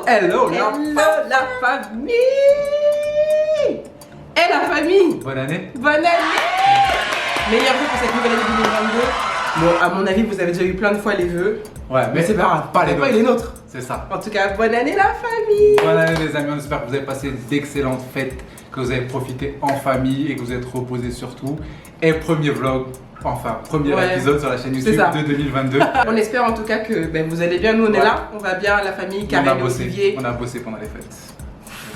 hello la famille. Et la famille. Bonne année. Bonne année. Meilleur vœu pour cette nouvelle année 2022. Bon, à mon avis, vous avez déjà eu plein de fois les vœux. Ouais, mais c'est pas grave, pas les nôtres. C'est ça. En tout cas, bonne année la famille. Bonne année les amis, on espère que vous avez passé d'excellentes fêtes, que vous avez profité en famille et que vous êtes reposés surtout. Et premier vlog, enfin premier épisode sur la chaîne YouTube de 2022. On espère en tout cas que vous allez bien, nous on est là, on va bien, la famille, Karen et Olivier. On a bossé pendant les fêtes.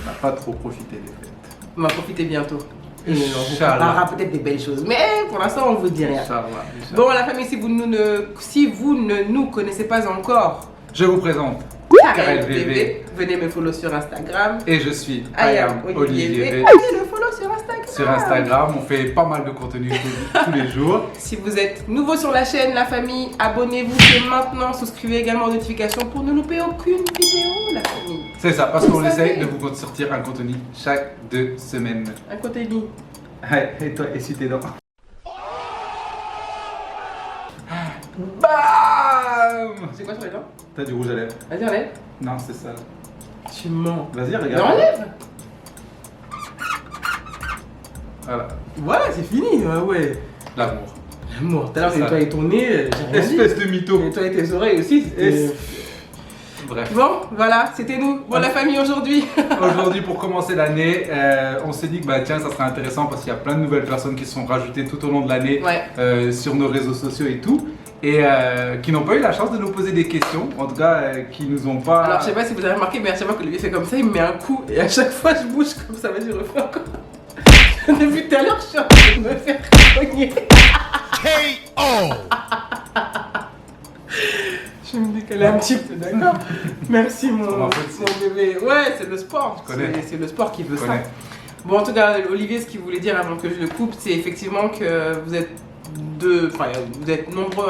On n'a pas trop profité des fêtes. On va profiter bientôt. Et on vous parlera peut-être des belles choses, mais pour l'instant on vous dit rien. Bon la famille, si vous ne nous connaissez pas encore, je vous présente Karen VV. Venez me follow sur Instagram. Et je suis Olivier V. Allez le follow sur Instagram. Sur Instagram, on fait pas mal de contenu tous les jours. Si vous êtes nouveau sur la chaîne, la famille, abonnez-vous dès maintenant. Souscrivez également aux notifications pour ne louper aucune vidéo, la famille. C'est ça, parce qu'on essaie de vous sortir un contenu chaque 2 semaines. Un contenu. Et toi, essuie tes dents. BAM! C'est quoi sur les dents? T'as du rouge à lèvres. Vas-y, enlève. Non, c'est ça. Tu mens. Vas-y, regarde. Non, enlève. Voilà. Voilà, c'est fini. Ouais. L'amour. L'amour. Tout à l'heure, c'est nettoyer ton nez. Espèce de mytho. Nettoyer tes oreilles aussi. Bref. Bon, voilà, c'était nous. Bon, la famille aujourd'hui. Aujourd'hui, pour commencer l'année, on s'est dit que tiens, ça serait intéressant parce qu'il y a plein de nouvelles personnes qui se sont rajoutées tout au long de l'année sur nos réseaux sociaux et tout. Et qui n'ont pas eu la chance de nous poser des questions, en tout cas qui nous ont pas... Alors je sais pas si vous avez remarqué, mais à chaque fois que Olivier fait comme ça, il me met un coup et à chaque fois je bouge comme ça, vas-y refais encore. Depuis tout à l'heure je suis en train de me faire cogner. KO. Je vais me décaler un petit peu, d'accord? Merci mon bébé. Ouais, c'est le sport, c'est le sport qui veut ça. Bon en tout cas Olivier, ce qu'il voulait dire avant que je le coupe, c'est effectivement que vous êtes vous êtes nombreux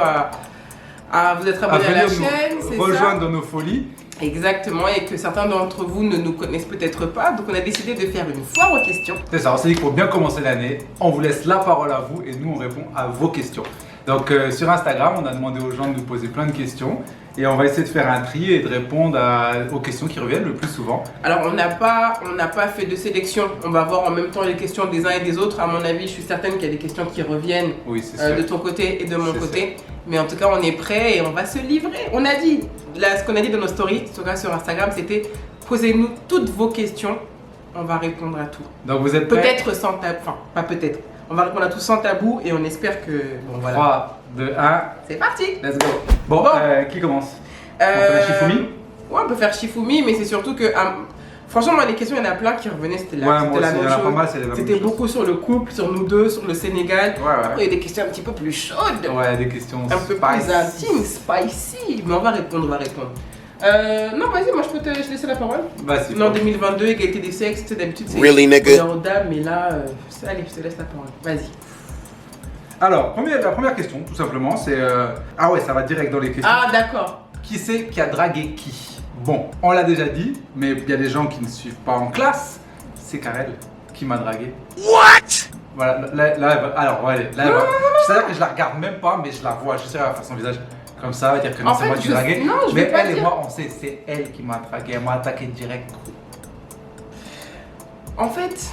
à vous être abonnés à la chaîne, c'est ça, rejoindre dans nos folies. Exactement, et que certains d'entre vous ne nous connaissent peut-être pas, donc on a décidé de faire une foire aux questions. C'est ça, on s'est dit qu'il faut bien commencer l'année, on vous laisse la parole à vous et nous on répond à vos questions. Donc sur Instagram, on a demandé aux gens de nous poser plein de questions et on va essayer de faire un tri et de répondre aux questions qui reviennent le plus souvent. Alors on n'a pas fait de sélection, on va voir en même temps les questions des uns et des autres. À mon avis, je suis certaine qu'il y a des questions qui reviennent de ton côté et de mon côté. Mais en tout cas, on est prêt et on va se livrer. On a dit, ce qu'on a dit dans nos stories, sur Instagram, c'était posez-nous toutes vos questions, on va répondre à tout. Donc vous êtes prêts? Peut-être sans tabou, enfin pas peut-être. On va répondre à tout sans tabou et on espère que... Bon voilà. 3, 2, 1. C'est parti. Let's go. Bon. Qui commence? On fait Shifumi? Ouais, on peut faire Shifumi, mais c'est surtout que... franchement, moi, les questions, il y en a plein qui revenaient, c'était la même chose. C'était beaucoup sur le couple, sur nous deux, sur le Sénégal. Après, il y a des questions un petit peu plus chaudes. Ouais, des questions un peu plus intimes, spicy. Mais on va répondre, non, vas-y, moi je peux te laisser la parole. Vas-y. Non, 2022, égalité des sexes, d'habitude c'est dame, mais là, allez, je te laisse la parole. Vas-y. Alors, la première question, tout simplement, c'est... Ah ouais, ça va direct dans les questions. Ah, d'accord. Qui c'est qui a dragué qui? Bon, on l'a déjà dit, mais il y a des gens qui ne suivent pas en classe. C'est Karel qui m'a dragué. What? Voilà, c'est-à-dire que je la regarde même pas, mais je la vois, je sais à faire son visage. Comme ça, dire que non, c'est moi qui l'ai dragué. Mais elle et moi, on sait, c'est elle qui m'a dragué, elle m'a attaqué direct. En fait,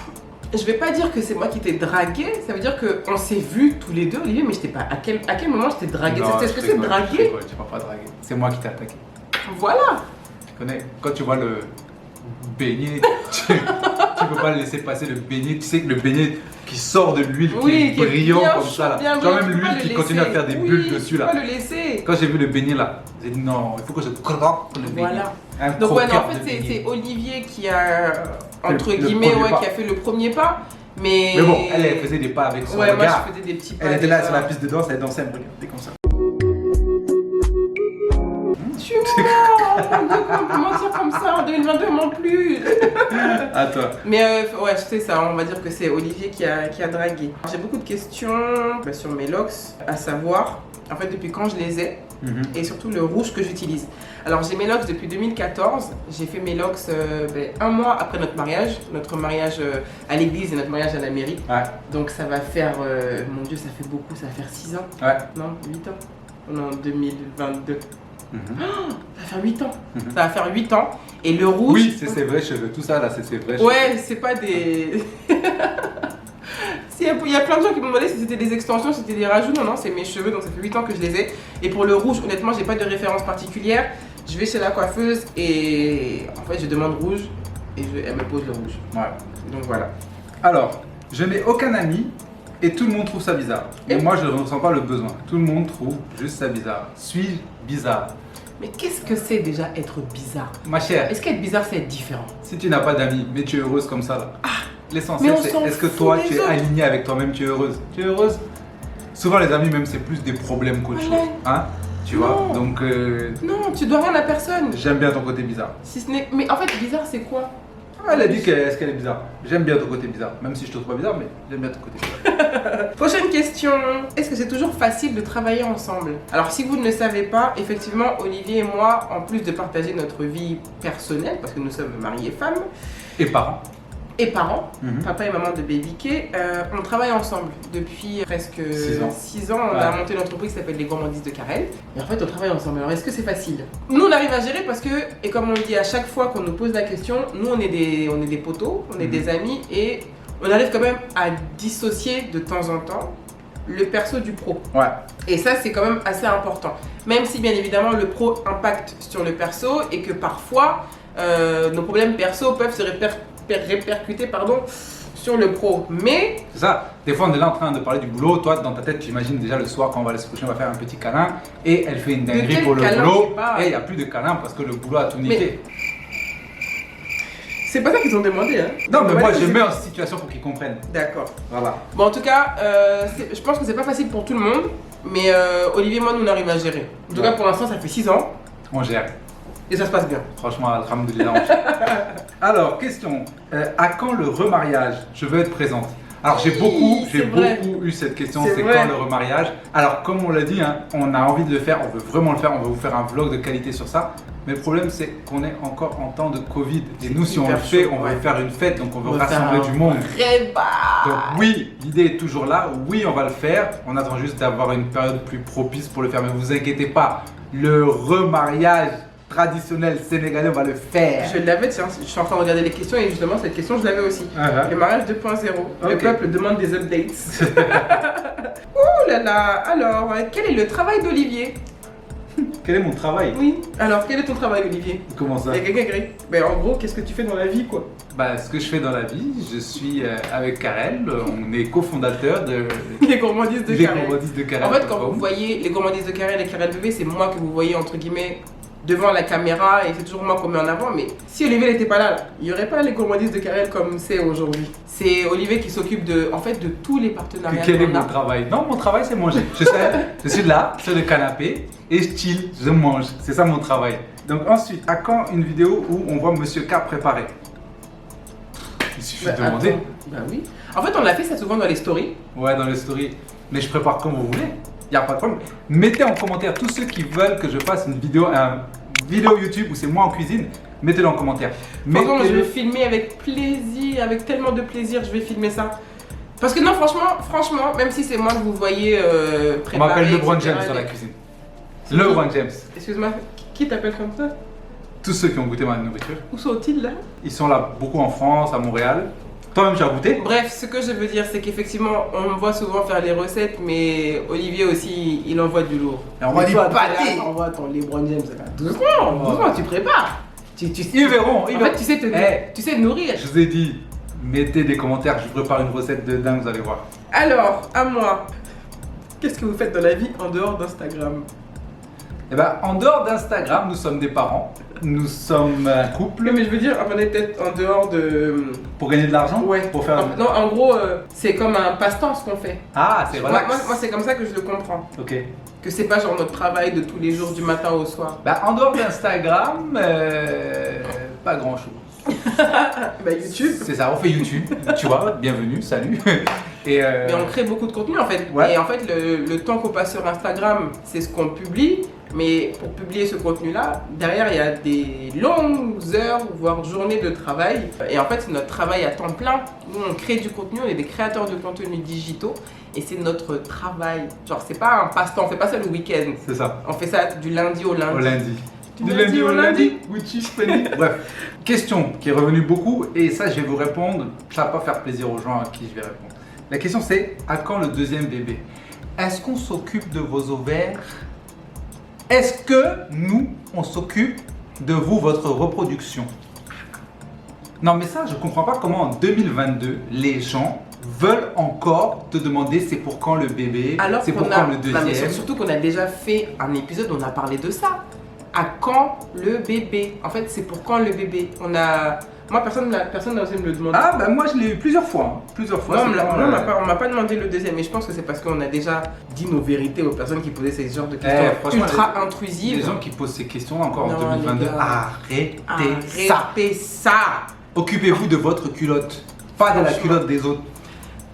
je vais pas dire que c'est moi qui t'ai dragué, ça veut dire qu'on s'est vus tous les deux, Olivier, mais je t'ai pas. À quel moment je t'ai dragué? Est-ce que c'est dragué? Tu m'as pas dragué, c'est moi qui t'ai attaqué. Voilà. Tu connais, quand tu vois le beignet, tu peux pas le laisser passer le beignet, tu sais que le beignet qui sort de l'huile qui est brillant comme ça là. Genre même l'huile qui continue à faire des bulles dessus là. Tu peux pas le laisser. Quand j'ai vu le beignet là, j'ai dit non, il faut que je croque le beignet. Voilà. Donc ouais, non, en fait c'est Olivier qui a, entre guillemets, qui a fait le premier pas. Mais bon, elle faisait des pas avec son regard. Moi je faisais des petits pas. Elle était là sur la piste de danse, elle dansait, elle me regardait comme ça. Tu mens, on peut mentir comme ça en 2022, non plus. À toi. Mais ouais, c'est ça, on va dire que c'est Olivier qui a dragué. J'ai beaucoup de questions sur mes locks, à savoir, en fait, depuis quand je les ai, et surtout le rouge que j'utilise. Alors, j'ai mes locks depuis 2014, j'ai fait mes locks un mois après notre mariage à l'église et notre mariage à la mairie. Ouais. Donc, ça va faire, mon Dieu, ça fait beaucoup, ça va faire 6 ans. Ouais. Non, 8 ans. On est en 2022. Ça va faire 8 ans. Ça va faire 8 ans. Et le rouge... Oui, c'est ses vrais cheveux. Tout ça, là, c'est ses vrais cheveux. Ouais, c'est pas des... Il y a plein de gens qui m'ont demandé si c'était des extensions, si c'était des rajouts. Non, c'est mes cheveux, donc ça fait 8 ans que je les ai. Et pour le rouge, honnêtement, j'ai pas de référence particulière. Je vais chez la coiffeuse et en fait, je demande rouge et elle me pose le rouge. Ouais. Donc voilà. Alors, je n'ai aucun ami et tout le monde trouve ça bizarre. Et moi, je ne ressens pas le besoin. Tout le monde trouve juste ça bizarre. Suis-je bizarre? Mais qu'est-ce que c'est déjà être bizarre? Ma chère, est-ce qu'être bizarre, c'est être différent? si tu n'as pas d'amis, mais tu es heureuse comme ça, là. L'essentiel, Mais on c'est s'en est-ce que fout toi, des tu es autres. aligné avec toi-même, tu es heureuse? Tu es heureuse? Souvent, les amis, même, c'est plus des problèmes qu'autre chose. Ouais. Hein? Tu vois? Non. Donc, Non, tu dois rien à personne. j'aime bien ton côté bizarre. Si ce n'est... Mais en fait, bizarre, c'est quoi? Elle a dit qu'est-ce qu'elle est bizarre. J'aime bien ton côté bizarre. Même si je te trouve pas bizarre, mais j'aime bien ton côté bizarre. Prochaine question. Est-ce que c'est toujours facile de travailler ensemble? Alors, si vous ne le savez pas, effectivement, Olivier et moi, en plus de partager notre vie personnelle, parce que nous sommes mariés femmes Et parents. et parents, Mhm. papa et maman de Baby K, on travaille ensemble depuis presque 6 ans. On a monté une entreprise qui s'appelle Les Gourmandises de Carrel. Et en fait, on travaille ensemble. Alors, est-ce que c'est facile? Nous, on arrive à gérer parce que, et comme on le dit à chaque fois qu'on nous pose la question, nous, on est des potos, on est des amis et on arrive quand même à dissocier de temps en temps le perso du pro. Ouais. Et ça, c'est quand même assez important. Même si, bien évidemment, le pro impacte sur le perso et que parfois, nos problèmes perso peuvent se répercuter sur le pro. Mais, C'est ça. Des fois, on est là en train de parler du boulot. Toi, dans ta tête, tu imagines déjà le soir quand on va aller se coucher, on va faire un petit câlin. Et elle fait une dinguerie quel pour le câlin, boulot. je sais pas. Et il n'y a plus de câlin parce que le boulot a tout niqué. c'est pas ça qu'ils ont demandé, hein. Non, mais Ouais, moi, c'est- je mets en situation pour qu'ils comprennent. D'accord. Voilà. Bon, en tout cas, je pense que c'est pas facile pour tout le monde. Mais Olivier et moi, nous, on arrive à gérer. En tout cas, pour l'instant, ça fait 6 ans. On gère. Et ça se passe bien. Franchement, alhamdoulilah, on gère. Alors, question. À quand le remariage? Je veux être présente. Alors, j'ai c'est vrai. beaucoup eu cette question, C'est c'est vrai. quand le remariage? Alors, comme on l'a dit, hein, on a envie de le faire, on veut vraiment le faire, on veut vous faire un vlog de qualité sur ça. Mais le problème, c'est qu'on est encore en temps de Covid. Et nous, si on le hyper fait, chaud, on veut ouais. faire une fête, donc on veut On va rassembler faire du monde. Très bas. Donc oui, l'idée est toujours là, oui on va le faire, on attend juste d'avoir une période plus propice pour le faire, mais vous inquiétez pas, le remariage traditionnel sénégalais on va le faire. Je l'avais, tiens, je suis en train de regarder les questions et justement cette question je l'avais aussi. Uh-huh. Le mariage 2.0, le Ok. peuple demande des updates. Ouh là là, alors quel est le travail d'Olivier? Quel est mon travail? Oui, alors quel est ton travail Olivier? Comment ça? Il y a quelqu'un qui écrit. Ben en gros, qu'est-ce que tu fais dans la vie quoi? Bah ce que je fais dans la vie, je suis avec Karel, on est cofondateur de Les gourmandises de les Carrel. gourmandises de Karel. En fait, quand vous voyez les gourmandises de Carrel et Carrel bébé, c'est moi que vous voyez entre guillemets devant la caméra et c'est toujours moi qu'on met en avant. Mais si Olivier n'était pas là, il n'y aurait pas les gourmandises de Carrel comme c'est aujourd'hui. C'est Olivier qui s'occupe de, en fait, de tous les partenariats. Quel est qu'on mon a. travail? Non, mon travail c'est manger. Je suis là, sur le canapé, et je chill, je mange. C'est ça mon travail. Donc ensuite, à quand une vidéo où on voit Monsieur K préparer? Il suffit de demander. Attends. Bah oui. En fait, on l'a fait ça souvent dans les stories. Ouais, dans les stories. Mais je prépare comme vous voulez. Il n'y a pas de problème. Mettez en commentaire tous ceux qui veulent que je fasse une vidéo YouTube où c'est moi en cuisine. Mettez-le en commentaire. Franchement, moi, je vais Mettez-le. filmer avec plaisir, avec tellement de plaisir, je vais filmer ça. Parce que non, franchement, même si c'est moi que vous voyez On préparer. m'appelle LeBron etc., James dans la cuisine. LeBron James. Excuse-moi, qui t'appelle comme ça? Tous ceux qui ont goûté ma nourriture. Où sont-ils là? Ils sont là beaucoup en France, à Montréal. Toi-même, tu as goûté? Bref, ce que je veux dire, c'est qu'effectivement, on me voit souvent faire les recettes, mais Olivier aussi, il envoie du lourd. Et on voit Mais du toi, pâté. On voit ton LeBron James. Doucement, tu prépares. Ils verront. En fait, tu sais tu sais te nourrir. Je vous ai dit, mettez des commentaires. Je prépare une recette de dingue, vous allez voir. Alors, à moi, qu'est-ce que vous faites dans la vie en dehors d'Instagram? Eh ben, en dehors d'Instagram, nous sommes des parents. Nous sommes un couple. Mais je veux dire, on est peut-être en dehors de. Pour gagner de l'argent? Ouais. Pour faire. Non, en gros, c'est comme un passe-temps ce qu'on fait. Ah, c'est Moi, relax. moi, c'est comme ça que je le comprends. Ok. Que c'est pas genre notre travail de tous les jours du matin au soir. Bah, en dehors d'Instagram, pas grand chose. Bah, YouTube. C'est ça, on fait YouTube, tu vois, bienvenue, salut. Et Mais on crée beaucoup de contenu en fait. Ouais. Et en fait, le temps qu'on passe sur Instagram, c'est ce qu'on publie. Mais pour publier ce contenu-là, derrière, il y a des longues heures, voire journées de travail. Et en fait, c'est notre travail à temps plein. Nous, on crée du contenu, on est des créateurs de contenus digitaux. Et c'est notre travail. Genre, c'est pas un passe-temps, on fait pas ça le week-end. C'est ça. On fait ça du lundi au lundi. Au lundi. Du lundi au lundi. Gucci, Fendi. Bref, question qui est revenue beaucoup. Et ça, je vais vous répondre. Ça va pas faire plaisir aux gens à qui je vais répondre. La question, c'est à quand le deuxième bébé? Est-ce qu'on s'occupe de vos ovaires? Est-ce que nous, on s'occupe de vous, votre reproduction? Non, mais ça, je comprends pas comment en 2022, les gens veulent encore te demander c'est pour quand le bébé, alors c'est pour quand le deuxième. Non, mais surtout qu'on a déjà fait un épisode où on a parlé de ça. À quand le bébé? En fait, c'est pour quand le bébé? Moi, personne n'a osé me le demander. Ah, bah moi, je l'ai eu plusieurs fois. Plusieurs fois. Non, on m'a pas demandé le deuxième, mais je pense que c'est parce qu'on a déjà dit nos vérités aux personnes qui posaient ces genres de questions ultra intrusives. Les gens qui posent ces questions encore en 2022, arrêtez ça. Occupez-vous de votre culotte, pas de la culotte des autres.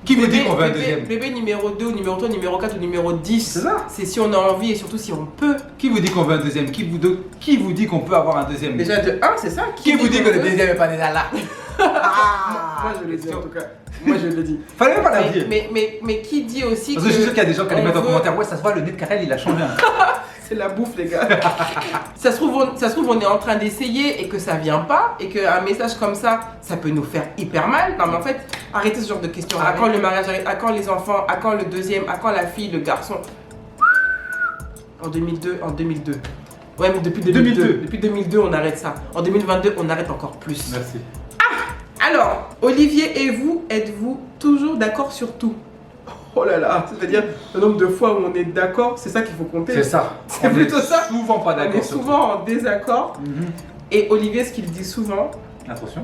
Qui vous dit qu'on veut un deuxième? Bébé numéro 2, ou numéro 3, numéro 4 ou numéro 10. C'est ça. C'est si on a envie et surtout si on peut. Qui vous dit qu'on veut un deuxième? Qui vous dit qu'on peut avoir un deuxième? Déjà de 1, c'est ça. Qui vous dit que le deuxième n'est pas déjà là? Moi je le dis en tout cas. Moi je le dis. Fallait même pas la dire. Mais qui dit aussi Parce que je suis sûr qu'il y a des gens qui allaient mettre en commentaire. Ouais, ça se voit, le nez de Karel il a changé. C'est la bouffe les gars. ça se trouve on est en train d'essayer et que ça vient pas et qu'un message comme ça peut nous faire hyper mal. Non mais en fait arrêtez ce genre de questions. À quand le mariage? À quand les enfants? À quand le deuxième? À quand la fille, le garçon? En 2002. Ouais mais depuis 2002. Depuis 2002 on arrête ça. En 2022 on arrête encore plus. Merci. Alors Olivier et vous, êtes-vous toujours d'accord sur tout? Oh là là, c'est-à-dire le nombre de fois où on est d'accord, c'est ça qu'il faut compter. C'est ça. C'est plutôt ça. Souvent pas d'accord. On est souvent en désaccord. Et Olivier, ce qu'il dit souvent, attention,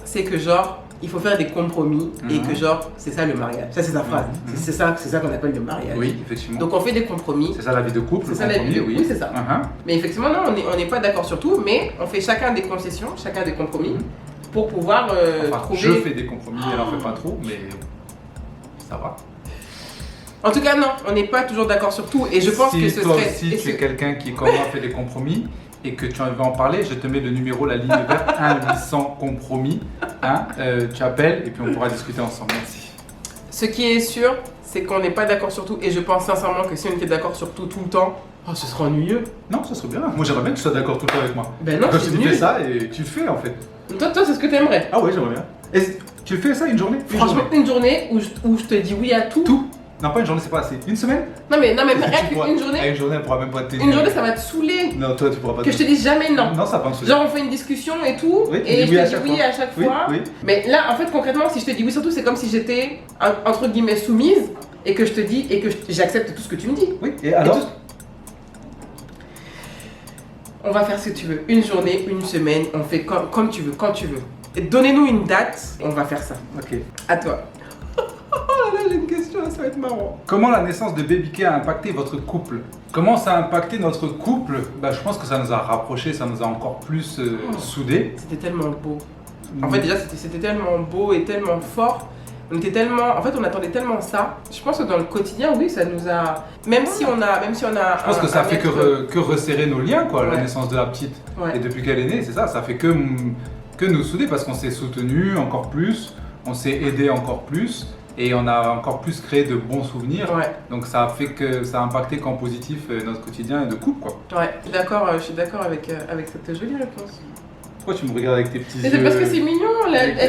c'est que genre, il faut faire des compromis et que genre, c'est ça le mariage. Ça, c'est sa phrase. C'est ça qu'on appelle le mariage. Oui, effectivement. Donc on fait des compromis. C'est ça la vie de couple. C'est ça la vie de couple, oui, c'est ça. Mais effectivement, non, on n'est pas d'accord sur tout, mais on fait chacun des concessions, chacun des compromis pour pouvoir trouver. Je fais des compromis, elle en fait pas trop, mais ça va. En tout cas, non, on n'est pas toujours d'accord sur tout et je pense que ce toi serait... Si tu es quelqu'un qui, comme moi, fait des compromis et que tu veux en parler, je te mets le numéro, la ligne verte 1-800 compromis. Tu appelles et puis on pourra discuter ensemble. Merci. Ce qui est sûr, c'est qu'on n'est pas d'accord sur tout et je pense sincèrement que si on était d'accord sur tout le temps, ce serait ennuyeux. Non, ça serait bien. Moi, j'aimerais bien que tu sois d'accord tout le temps avec moi. Ben non, tu fais ça et tu le fais en fait. Toi, c'est ce que tu aimerais. Ah ouais, j'aimerais bien. Et tu fais ça une journée? Franchement, une journée où je te dis oui à tout. Tout? Non, pas une journée, c'est pas assez. Une semaine? Non mais une journée. Une journée, elle pourra même pas te. Une journée, ça va te saouler. Non, toi, tu pourras pas. Que je te dise jamais non. Non, ça va me saouler. Genre, on fait une discussion et tout, et je te dis oui à chaque fois. Oui. Mais là, en fait, concrètement, si je te dis oui, surtout, c'est comme si j'étais entre guillemets soumise et que je te dis et que j'accepte tout ce que tu me dis. Oui. Et alors? On va faire ce que tu veux. Une journée, une semaine, on fait comme tu veux, quand tu veux. Et donnez-nous une date, on va faire ça. Ok. À toi. Oh là là, j'ai une question, ça va être marrant. Comment la naissance de Baby K a impacté votre couple? Comment ça a impacté notre couple? Je pense que ça nous a rapprochés, ça nous a encore plus soudés. C'était tellement beau. En fait, déjà, c'était tellement beau et tellement fort. On était tellement, en fait, on attendait tellement ça. Je pense que dans le quotidien, oui, ça nous a, même si on a. Je pense que ça fait que resserrer nos liens, quoi, la naissance de la petite. Ouais. Et depuis qu'elle est née, c'est ça, ça fait que nous souder parce qu'on s'est soutenus encore plus, on s'est aidés encore plus. Et on a encore plus créé de bons souvenirs. Ouais. Donc ça a fait que ça a impacté qu'en positif notre quotidien et de couple, quoi. Ouais, je suis d'accord avec cette jolie réponse. Pourquoi tu me regardes avec tes petits yeux? C'est parce que c'est mignon,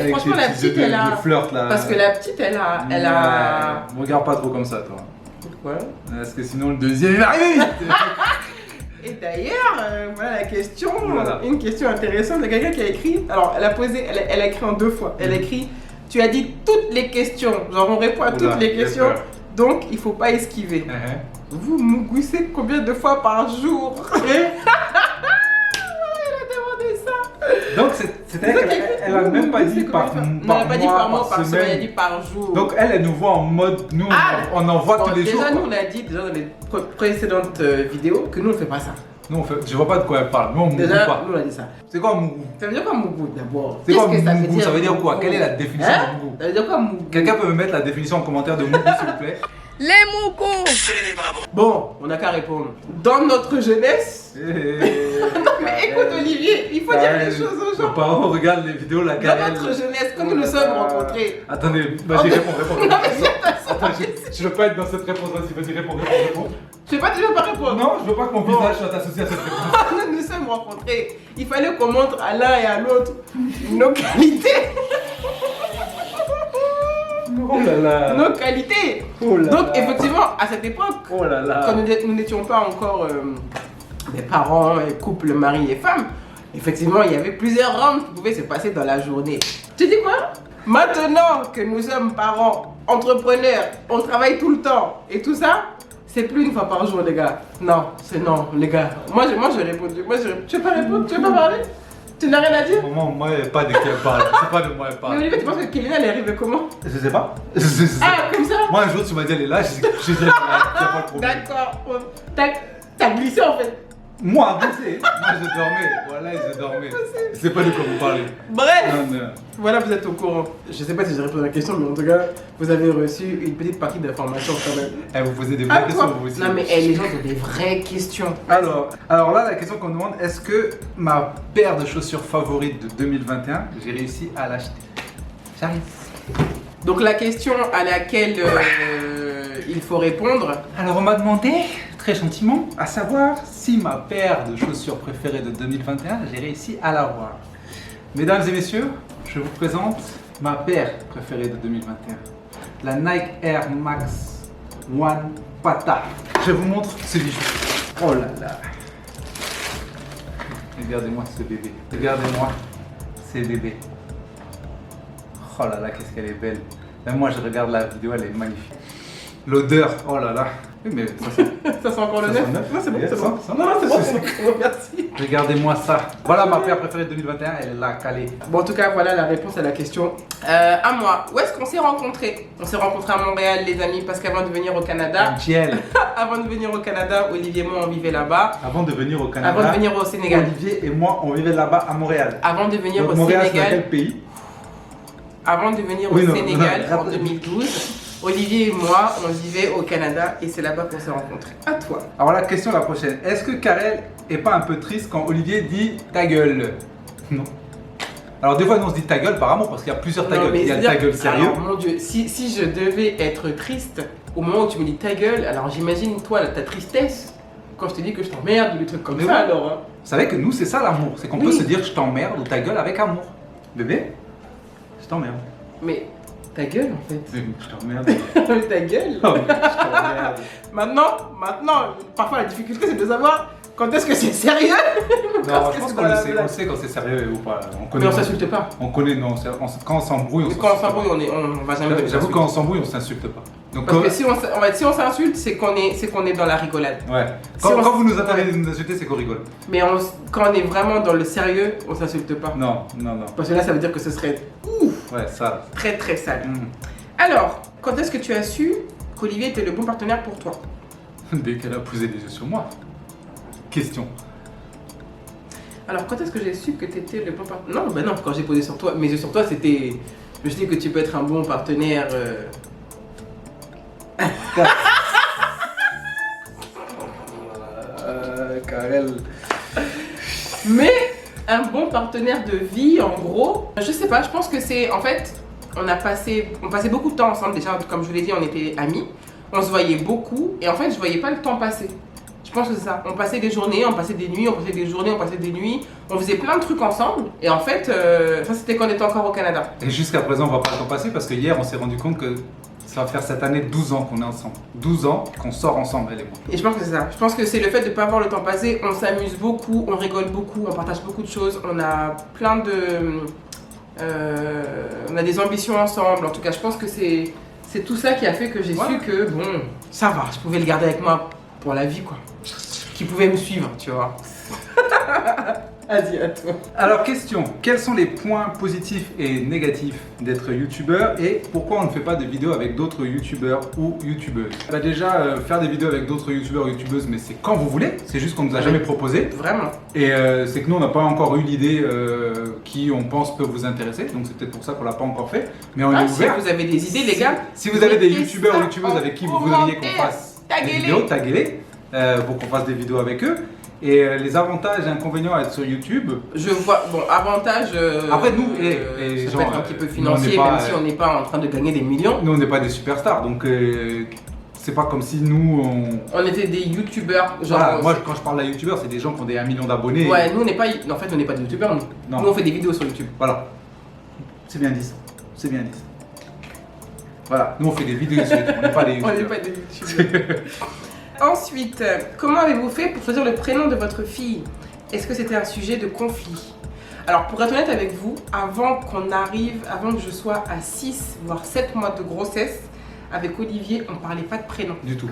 franchement la petite elle a... flirt, là. Parce que la petite elle a... Me regarde pas trop comme ça, toi. Pourquoi? Parce que sinon le deuxième arrive. Et d'ailleurs, voilà la question, voilà. Une question intéressante, il y a quelqu'un qui a écrit, alors elle a écrit en 2 fois, elle a écrit: tu as dit toutes les questions, genre on répond à toutes les questions, donc il faut pas esquiver. Vous mougouissez combien de fois par jour? Donc c'est-à-dire qu'elle a même pas dit par mois. Non, elle n'a pas dit par mois, par semaine, elle a dit par jour. Donc elle nous voit en mode, nous on en voit tous les jours. Déjà nous on a dit dans les précédentes vidéos que nous on fait pas ça. Nous on fait, je vois pas de quoi elle parle, nous on mougou pas. Nous on a dit ça. C'est quoi mougou? Ça veut dire quoi mougou d'abord? C'est quoi mougou? Ça veut dire quoi? Quelle est la définition de mougou? Ça veut dire quoi mougou? Quelqu'un peut me mettre la définition en commentaire de mougou s'il vous plaît? Les moucos. Bon, on n'a qu'à répondre. Dans notre jeunesse... Non mais écoute Olivier, il faut dire les choses aux gens. Nos parents regardent les vidéos, la Karel. Dans notre jeunesse, quand nous nous sommes rencontrés... Attendez, vas-y, réponds. Non mais Attends, je veux pas être dans cette réponse, vas-y, réponds. Tu veux pas répondre? Non, je veux pas que mon visage soit associé à cette réponse. Nous nous sommes rencontrés. Il fallait qu'on montre à l'un et à l'autre nos qualités. Oh là là. Nos qualités. Oh là Donc là. effectivement, à cette époque, Oh là là. quand nous n'étions pas encore des parents, couple, mari et femme, effectivement, il y avait plusieurs rounds qui pouvaient se passer dans la journée. Tu dis quoi? Maintenant que nous sommes parents, entrepreneurs, on travaille tout le temps et tout ça, c'est plus une fois par jour, les gars. Non, c'est non, les gars. Moi, je réponds. Tu veux pas répondre? Tu veux pas parler? Tu n'as rien à dire? Moi, il n'y a pas de qui elle parle. C'est pas de moi elle Mais parle. Olivier, tu penses que Kélina, elle est arrivée comment? Je sais pas. Ah, comme ça? Moi, un jour, tu m'as dit elle est là, j'ai dit elle est là, il n'y a pas de problème. D'accord. T'as glissé en fait. Moi, glissé. Moi, je dormais. Voilà, je dormais. Je sais pas de quoi vous parlez. Bref. Non. Voilà, vous êtes au courant. Je sais pas si j'ai répondu à la question, mais en tout cas, vous avez reçu une petite partie d'informations quand même. Eh, vous posez des vraies questions, vous aussi. Non, mais les gens ont des vraies questions. Alors là, la question qu'on demande, est-ce que ma paire de chaussures favorite de 2021, j'ai réussi à l'acheter? J'arrive. Donc la question à laquelle il faut répondre. Alors on m'a demandé, très gentiment, à savoir si ma paire de chaussures préférée de 2021, j'ai réussi à l'avoir. Mesdames et messieurs, je vous présente ma paire préférée de 2021. La Nike Air Max One Pata. Je vous montre ce bijou. Oh là là. Regardez-moi ce bébé. Regardez-moi ces bébés. Oh là là, qu'est-ce qu'elle est belle. Même moi, je regarde la vidéo, elle est magnifique. L'odeur, oh là là. Oui, mais ça sent. Ça sent encore le Ça neuf? sent neuf. Non, c'est bon, Yeah, c'est bon. ça. Non, c'est bon, c'est bon, merci. Regardez-moi ça. Voilà ma paire préférée de 2021, elle est là, calée. Bon, en tout cas, voilà la réponse à la question. À moi, où est-ce qu'on s'est rencontrés? On s'est rencontrés à Montréal, les amis, parce qu'avant de venir au Canada, avant de venir au Canada, Olivier et moi, on vivait là-bas. Avant de venir au Canada, Avant de venir au Sénégal. Olivier et moi, on vivait là-bas à Montréal. Avant de venir Donc, au Montréal, c'est dans Sénégal. quel pays? Avant de venir au Sénégal en 2012, Olivier et moi, on vivait au Canada et c'est là-bas qu'on s'est rencontrés. À toi. Alors la question la prochaine. Est-ce que Karel est pas un peu triste quand Olivier dit ta gueule? Non. Alors des fois nous on se dit ta gueule par amour parce qu'il y a plusieurs ta Non, gueule. mais Il y a le c'est-à-dire- ta gueule sérieux. Alors, mon Dieu, si je devais être triste au moment où tu me dis ta gueule, alors j'imagine toi ta tristesse quand je te dis que je t'emmerde ou des trucs comme Mais ça oui. alors. Hein. Vous savez que nous c'est ça l'amour. C'est qu'on Oui. peut se dire je t'emmerde ou ta gueule avec amour. Bébé, je t'emmerde. Mais ta gueule en fait. Je t'emmerde. Ta gueule. Oh, je t'emmerde. Maintenant, parfois la difficulté c'est de savoir quand est-ce que c'est sérieux. Non, je pense qu'on le sait. On sait quand c'est sérieux ou pas. On Mais connaît. on s'insulte pas. On connaît, non. Quand on s'embrouille, on Mais s'insulte quand on pas. s'embrouille, on va jamais. J'avoue, quand on s'embrouille, on s'insulte pas. Donc, Parce que si on s'insulte, c'est qu'on est dans la rigolade. ouais. Si on Quand vous nous s- entendez nous insulter, c'est qu'on rigole. Mais quand on est vraiment dans le sérieux, on s'insulte pas. Non. Parce que là, ça veut dire que ce serait Ouais, ça. très très sale. Hmm. Alors, quand est-ce que tu as su qu'Olivier était le bon partenaire pour toi? Dès qu'elle a posé des yeux sur moi. Question. Alors, quand est-ce que j'ai su que tu étais le bon partenaire? Non, ben non, quand j'ai posé sur toi, mes yeux sur toi, c'était. Je me suis dit que tu peux être un bon partenaire. Karel. Mais un bon partenaire de vie, en gros, je sais pas, je pense que c'est. En fait, on passait beaucoup de temps ensemble. Déjà, comme je vous l'ai dit, on était amis. On se voyait beaucoup. Et en fait, je voyais pas le temps passer. Je pense que c'est ça. On passait des journées, on passait des nuits, on passait des journées, on passait des nuits. On faisait plein de trucs ensemble. Et en fait, ça c'était quand on était encore au Canada. Et jusqu'à présent, on va pas le temps passer parce que hier, on s'est rendu compte que ça va faire cette année 12 ans qu'on est ensemble. 12 ans qu'on sort ensemble, elle et moi. Et je pense que c'est ça. Je pense que c'est le fait de ne pas voir le temps passer. On s'amuse beaucoup, on rigole beaucoup, on partage beaucoup de choses. On a plein de. On a des ambitions ensemble. En tout cas, je pense que c'est tout ça qui a fait que j'ai su que, bon, ça va, je pouvais le garder avec moi pour la vie, quoi. Qui pouvait me suivre, tu vois. Vas-y, à toi. Alors, question, quels sont les points positifs et négatifs d'être youtubeur et pourquoi on ne fait pas de vidéos avec d'autres youtubeurs ou youtubeuses? Bah déjà, faire des vidéos avec d'autres youtubeurs ou youtubeuses, mais c'est quand vous voulez, c'est juste qu'on nous a jamais proposé. Vraiment. Et c'est que nous, on n'a pas encore eu l'idée qui, on pense, peut vous intéresser, donc c'est peut-être pour ça qu'on l'a pas encore fait, mais on est ouvert. Si vous avez des idées, les gars. Si vous avez des youtubeurs ou youtubeuses avec qui vous voudriez qu'on fasse des vidéos, taguez-les pour qu'on fasse des vidéos avec eux. Et les avantages et inconvénients à être sur YouTube. Je vois, bon, avantage. Après, nous, ça peut être un petit peu financier, même si on n'est pas en train de gagner des millions. Nous, on n'est pas des superstars, donc c'est pas comme si nous. On était des youtubeurs. Genre, voilà, moi, quand je parle de youtubeurs, c'est des gens qui ont des 1 million d'abonnés. Ouais, nous, on n'est pas. En fait, on n'est pas des youtubeurs, nous. Non. Nous, on fait des vidéos sur YouTube. Voilà. C'est bien dit ça. C'est bien dit ça. Voilà, nous, on fait des vidéos sur YouTube, on n'est pas des youtubeurs. On n'est pas des youtubeurs. Ensuite, comment avez-vous fait pour choisir le prénom de votre fille? Est-ce que c'était un sujet de conflit? Alors, pour être honnête avec vous, avant que je sois à 6 voire 7 mois de grossesse, avec Olivier, on ne parlait pas de prénom. Du tout.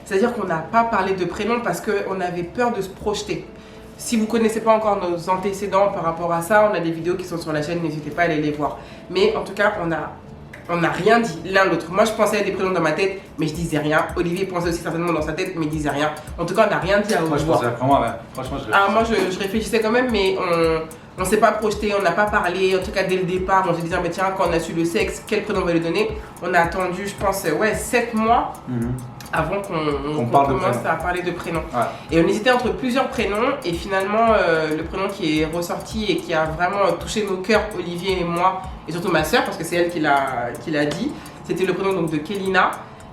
C'est-à-dire qu'on n'a pas parlé de prénom parce qu'on avait peur de se projeter. Si vous ne connaissez pas encore nos antécédents par rapport à ça, on a des vidéos qui sont sur la chaîne, n'hésitez pas à aller les voir. Mais en tout cas, on n'a rien dit l'un l'autre. Moi, je pensais à des prénoms dans ma tête, mais je disais rien. Olivier pensait aussi certainement dans sa tête, mais il disait rien. En tout cas, on n'a rien dit à haute voix. Moi, je pensais à moi, ouais. Franchement, je réfléchissais quand même, mais on ne s'est pas projeté, on n'a pas parlé. En tout cas, dès le départ, on se disait, mais tiens, quand on a su le sexe, quel prénom on va lui donner? On a attendu, je pense, 7 mois. Avant qu'on commence à parler de prénoms. Ouais. Et on hésitait entre plusieurs prénoms et finalement le prénom qui est ressorti et qui a vraiment touché nos cœurs, Olivier et moi, et surtout ma soeur parce que c'est elle qui l'a dit, c'était le prénom donc, de Kélina.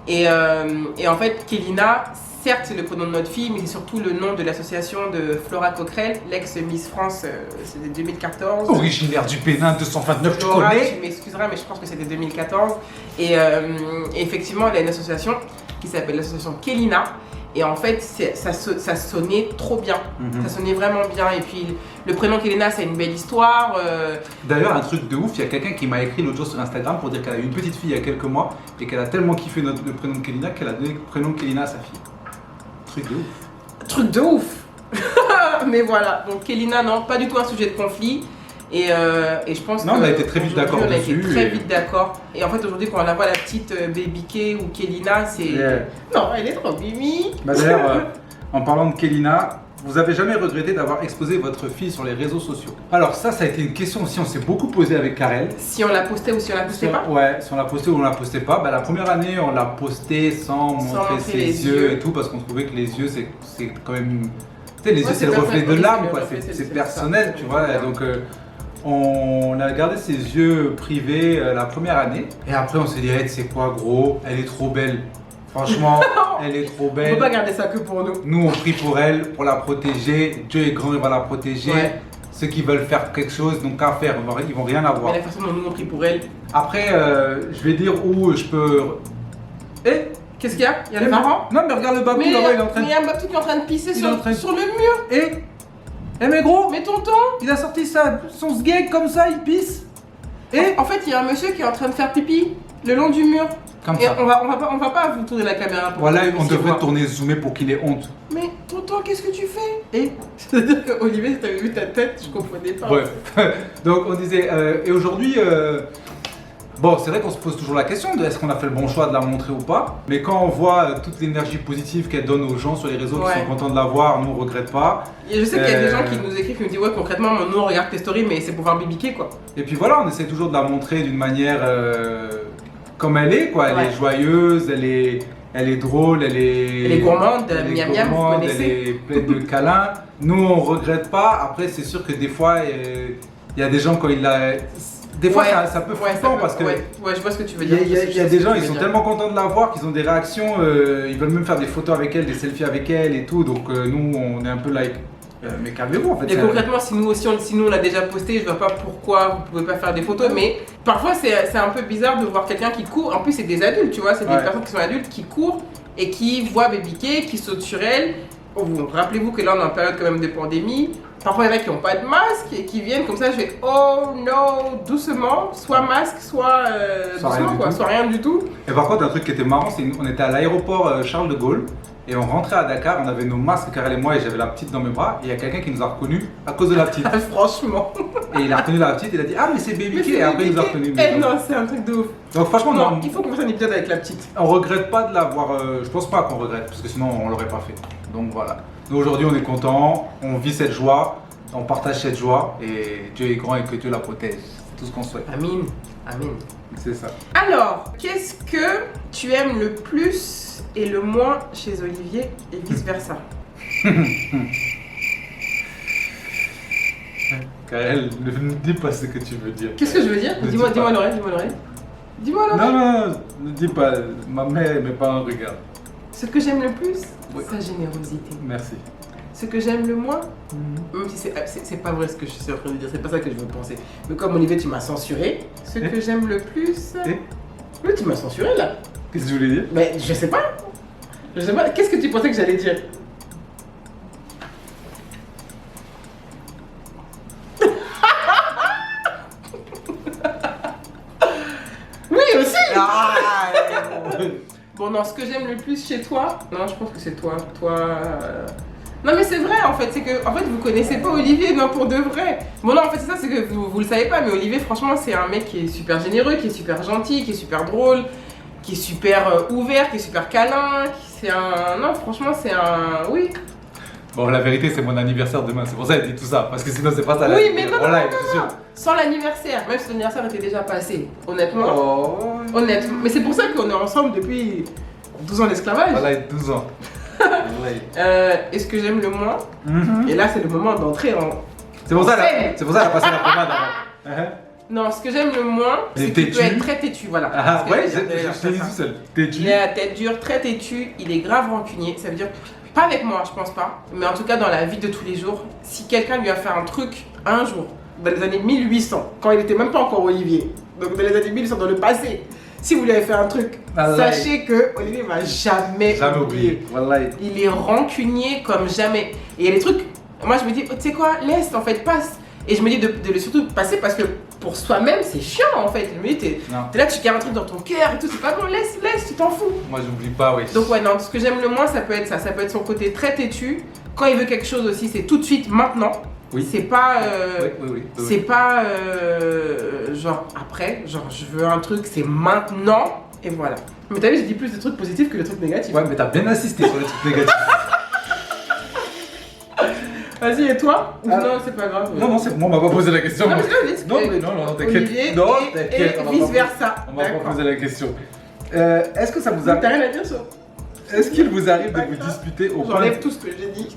Et en fait, Kélina, certes c'est le prénom de notre fille, mais c'est surtout le nom de l'association de Flora Coquerel, l'ex-Miss France, c'était 2014. Originaire du Bénin 229, tu Flora, connais? Tu m'excuseras, mais je pense que c'était 2014. Et effectivement, elle a une association qui s'appelle l'association Kélina. Et en fait, ça sonnait trop bien. Ça sonnait vraiment bien. Et puis, le prénom Kélina, c'est une belle histoire. D'ailleurs, un truc de ouf, il y a quelqu'un qui m'a écrit l'autre jour sur Instagram pour dire qu'elle a eu une petite fille il y a quelques mois et qu'elle a tellement kiffé le prénom de Kélina qu'elle a donné le prénom Kélina à sa fille. Truc de ouf. Truc de ouf. Mais voilà. Donc, Kélina, non, pas du tout un sujet de conflit. Et je pense on a été très vite d'accord dessus. On a été très vite d'accord. Et en fait, aujourd'hui, quand on la voit, la petite Baby K ou Kélina, c'est. Non, elle est trop mimi. Bah d'ailleurs, en parlant de Kélina, vous avez jamais regretté d'avoir exposé votre fille sur les réseaux sociaux? Alors, ça a été une question aussi, on s'est beaucoup posé avec Karel. Si on la postait ou si on la postait pas? Ouais, si on la postait ou on la postait pas. Bah, la première année, on l'a posté sans montrer ses yeux et tout, parce qu'on trouvait que les yeux, c'est quand même. Tu sais, les yeux, c'est le reflet de l'âme, quoi. C'est personnel, tu vois. Donc. On a gardé ses yeux privés la première année et après on s'est dit hey, c'est quoi gros, elle est trop belle, franchement elle est trop belle. On peut pas garder ça que pour nous. Nous on prie pour elle, pour la protéger, Dieu est grand, il va la protéger. Ouais. Ceux qui veulent faire quelque chose, donc qu'à faire, ils vont rien avoir. Mais la façon dont nous on prie pour elle. Après je vais dire où je peux... Qu'est-ce qu'il y a? Il y a les parents? Non mais regarde le babou là-bas, il est en train de... Mais il y a un babou qui est en train de pisser sur le mur. Eh mais gros, mais tonton, il a sorti son sgeg comme ça, il pisse. Et en fait, il y a un monsieur qui est en train de faire pipi le long du mur. Comme et ça. On va pas vous tourner la caméra pour voilà, on devrait tourner zoomer pour qu'il ait honte. Mais tonton, qu'est-ce que tu fais? C'est-à-dire que Olivier, si t'avais vu ta tête, je comprenais pas. Bref. Donc on disait, et aujourd'hui, bon, c'est vrai qu'on se pose toujours la question de est-ce qu'on a fait le bon choix de la montrer ou pas. Mais quand on voit toute l'énergie positive qu'elle donne aux gens sur les réseaux qui sont contents de la voir, nous on regrette pas. Et je sais qu'il y a des gens qui nous écrivent, qui nous disent ouais concrètement nous on regarde tes stories mais c'est pour voir bibiquer quoi. Et puis voilà, on essaie toujours de la montrer d'une manière comme elle est quoi. Elle est joyeuse, elle est drôle, elle est gourmande, miam miam, vous connaissez. Elle est pleine de câlins. Nous on regrette pas. Après c'est sûr que des fois il y a des gens quand ils la... Des fois, ça peut flippant parce que. Ouais, je vois ce que tu veux dire. Il y a des gens, ils sont tellement contents de la voir qu'ils ont des réactions, ils veulent même faire des photos avec elle, des selfies avec elle et tout. Donc, nous, on est un peu like. Mais calmez-vous en fait. Et concrètement, si nous on l'a déjà posté, je vois pas pourquoi vous pouvez pas faire des photos. Mais parfois, c'est un peu bizarre de voir quelqu'un qui court. En plus, c'est des adultes, tu vois, c'est des personnes qui sont adultes qui courent et qui voient Baby K, qui sautent sur elle. Rappelez-vous que là, on est en période quand même de pandémie. Parfois, il y en a qui n'ont pas de masque et qui viennent comme ça. Je fais oh non, doucement, soit masque, soit doucement, quoi, soit rien du tout. Et par contre, un truc qui était marrant, c'est qu'on était à l'aéroport Charles de Gaulle Et on rentrait à Dakar, on avait nos masques, Karel et moi, et j'avais la petite dans mes bras. Et il y a quelqu'un qui nous a reconnus à cause de la petite. Franchement. Et il a reconnu la petite, il a dit ah mais c'est Baby K. Et après il nous a reconnus. Eh non, c'est un truc de ouf. Donc franchement, non, il faut qu'on fasse un épisode avec la petite. On regrette pas de l'avoir. Je pense pas qu'on regrette, parce que sinon on l'aurait pas fait. Donc voilà. Nous aujourd'hui on est content, on vit cette joie, on partage cette joie, et Dieu est grand et que Dieu la protège. C'est tout ce qu'on souhaite. Amin. Amin. C'est ça. Alors, qu'est-ce que tu aimes le plus et le moins chez Olivier et vice versa? Karel, ne dis pas ce que tu veux dire. Qu'est-ce que je veux dire? Dis-moi l'oreille, dis-moi l'oreille. Dis-moi l'oreille. Non, ne dis pas. Ma mère et mes parents regardent. Ce que j'aime le plus, Oui. sa générosité. Merci. Ce que j'aime le moins, même si c'est pas vrai ce que je suis en train de dire, c'est pas ça que je veux penser. Mais comme Olivier, tu m'as censuré, ce que j'aime le plus. Mais tu m'as censuré là. Qu'est-ce que tu voulais dire? Mais je sais pas. Je sais pas. Qu'est-ce que tu pensais que j'allais dire? Oui aussi. Bon non, ce que j'aime le plus chez toi, non, je pense que c'est toi. Non mais c'est vrai en fait, c'est que en fait vous connaissez pas Olivier, non, pour de vrai. Bon non, en fait c'est ça, c'est que vous le savez pas, mais Olivier franchement c'est un mec qui est super généreux, qui est super gentil, qui est super drôle, qui est super ouvert, qui est super câlin, non franchement c'est un... Oui. Bon, la vérité, c'est mon anniversaire demain, c'est pour ça qu'elle dit tout ça, parce que sinon, c'est pas ça. Oui, mais non, voilà, non. Sans l'anniversaire, même si l'anniversaire était déjà passé, honnêtement. Honnêtement. Mais c'est pour ça qu'on est ensemble depuis 12 ans d'esclavage. Voilà, 12 ans. Et ce que j'aime le moins, et là c'est le moment d'entrer en... C'est pour ça qu'elle a passé la pommade avant. Non, ce que j'aime le moins, c'est qu'il peut être très têtu, voilà. Ah ouais, je t'ai dit tout seul. Têtu. Il a la tête dure, très têtu, il est grave rancunier, ça veut dire... Pas avec moi, je pense pas, mais en tout cas dans la vie de tous les jours, si quelqu'un lui a fait un truc un jour, dans les années 1800, quand il était même pas encore Olivier, donc dans les années 1800, dans le passé, si vous lui avez fait un truc, sachez que Olivier va jamais oublier. Il est rancunier comme jamais. Et il y a des trucs, moi je me dis, oh, tu sais quoi, laisse, en fait, passe. Et je me dis de le surtout passer parce que pour soi-même, c'est chiant en fait. Je me dis, t'es là, tu gardes un truc dans ton cœur et tout, c'est pas bon, laisse, tu t'en fous. Moi, j'oublie pas, oui. Donc, ouais, non, ce que j'aime le moins, ça peut être ça. Ça peut être son côté très têtu. Quand il veut quelque chose aussi, c'est tout de suite, maintenant. Oui. C'est pas. Oui. C'est pas. Genre après, genre je veux un truc, c'est maintenant. Et voilà. Mais t'as vu, j'ai dit plus de trucs positifs que de trucs négatifs. Ouais, mais t'as bien insisté sur les trucs négatifs. Vas-y, et toi? Non, c'est pas grave. Non, c'est moi, on m'a pas posé la question. Non, mais non, t'inquiète. Non, t'inquiète. Et vice versa. On m'a pas posé la question. Est-ce que ça vous arrive? T'as rien à dire sur. Est-ce qu'il vous arrive de vous disputer au point J'enlève tout ce que j'ai dit.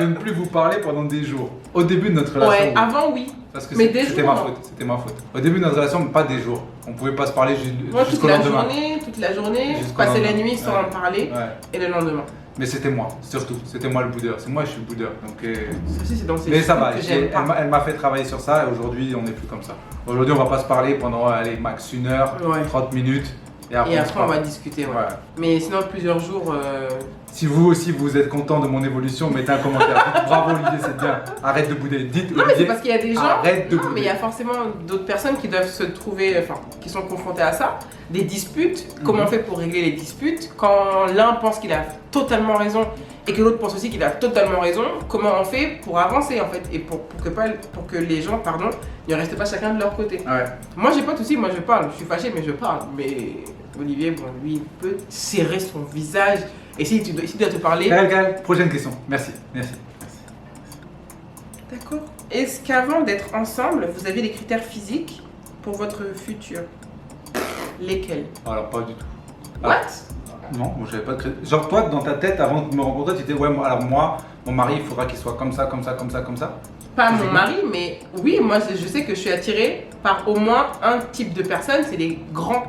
de ne plus vous parler pendant des jours? Au début de notre relation. Ouais, avant oui. Parce que mais c'était ma faute. C'était ma faute. Au début de notre relation, pas des jours. On pouvait pas se parler jusqu'au lendemain. Toute la journée, passer la nuit sans en parler. Et le lendemain. Mais c'était moi, surtout. C'était moi le boudeur. C'est moi, je suis le boudeur. Donc, c'est dans ces mais ça va. Elle m'a fait travailler sur ça et aujourd'hui, on n'est plus comme ça. Aujourd'hui, on va pas se parler pendant max 1 heure, 30 minutes. Et après, on va discuter. Ouais. Mais sinon, plusieurs jours. Si vous aussi vous êtes content de mon évolution, mettez un commentaire. Dites, bravo Olivier, c'est bien. Arrête de bouder. Dites non, mais c'est parce qu'il y a des gens. Arrête de bouder. Mais il y a forcément d'autres personnes qui doivent se trouver, qui sont confrontées à ça. Des disputes. Comment on fait pour régler les disputes? Quand l'un pense qu'il a totalement raison et que l'autre pense aussi qu'il a totalement raison, comment on fait pour avancer en fait et pour que les gens, ne restent pas chacun de leur côté. Ouais. Moi j'ai pas de soucis, moi je parle. Je suis fâché mais je parle. Mais Olivier, bon, lui, il peut serrer son visage. Et s'il doit te parler... Gal, prochaine question. Merci. D'accord. Est-ce qu'avant d'être ensemble, vous aviez des critères physiques pour votre futur? Lesquels? Alors, pas du tout. What? Non, moi j'avais pas de critères. Genre, toi, dans ta tête, avant de me rencontrer, tu étais, ouais, alors moi, mon mari, il faudra qu'il soit comme ça. Pas mon mari, mais oui, moi, je sais que je suis attirée par au moins un type de personne, c'est les grands.